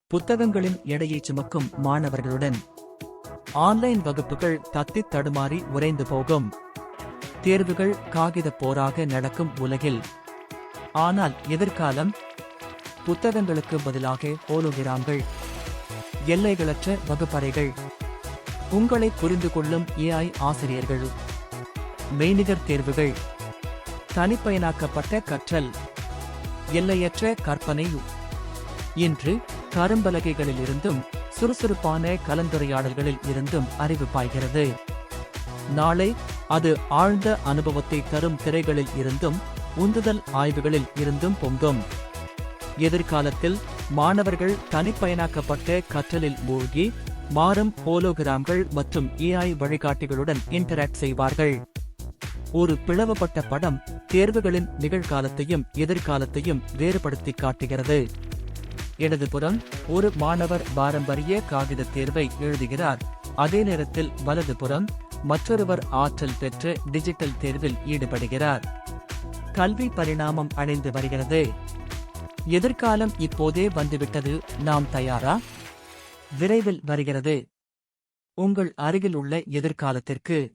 புத்தகங்களின் எடையை சுமக்கும் மாணவர்களுடன் ஆன்லைன் வகுப்புகள் தத்தித் தடுமாறி உறைந்து போகும். தேர்வுகள் காகிதப் போராக நடக்கும் உலகில். ஆனால் எதிர்காலம் புத்தகங்களுக்கு பதிலாக ஹோலோகிராம்கள், எல்லைகளற்ற வகுப்பறைகள், உங்களை புரிந்து கொள்ளும் AI ஆசிரியர்கள், மெய்நிகர் தேர்வுகள், தனிப்பயனாக்கப்பட்ட கற்றல், எல்லையற்ற கற்பனை. இன்று கரும்பலகைகளில் இருந்தும் சுறுசுறுப்பான கலந்துரையாடல்களில் இருந்தும் அறிவு பாய்கிறது. நாளை அது ஆழ்ந்த அனுபவத்தை தரும் திரைகளில் இருந்தும் உந்துதல் ஆய்வுகளில் இருந்தும் பொங்கும். எதிர்காலத்தில் மாணவர்கள் தனிப்பயனாக்கப்பட்ட கற்றலில் மூழ்கி மாறும் ஹோலோகிராம்கள் மற்றும் AI வழிகாட்டிகளுடன் இன்டராக்ட் செய்வார்கள். ஒரு பிளவுபட்ட படம் தேர்வுகளின் நிகழ்காலத்தையும் எதிர்காலத்தையும் வேறுபடுத்தி காட்டுகிறது. இடதுபுறம் ஒரு மாணவர் பாரம்பரிய காகித தேர்வை எழுதுகிறார். அதே நேரத்தில் வலதுபுறம் மற்றொருவர் ஆற்றல் பெற்ற டிஜிட்டல் தேர்வில் ஈடுபடுகிறார். கல்வி பரிணாமம் அடைந்து வருகிறது. எதிர்காலம் இப்போதே வந்துவிட்டது. நாம் தயாரா? விரைவில் வருகிறது. உங்கள் அருகில் உள்ள எதிர்காலத்திற்கு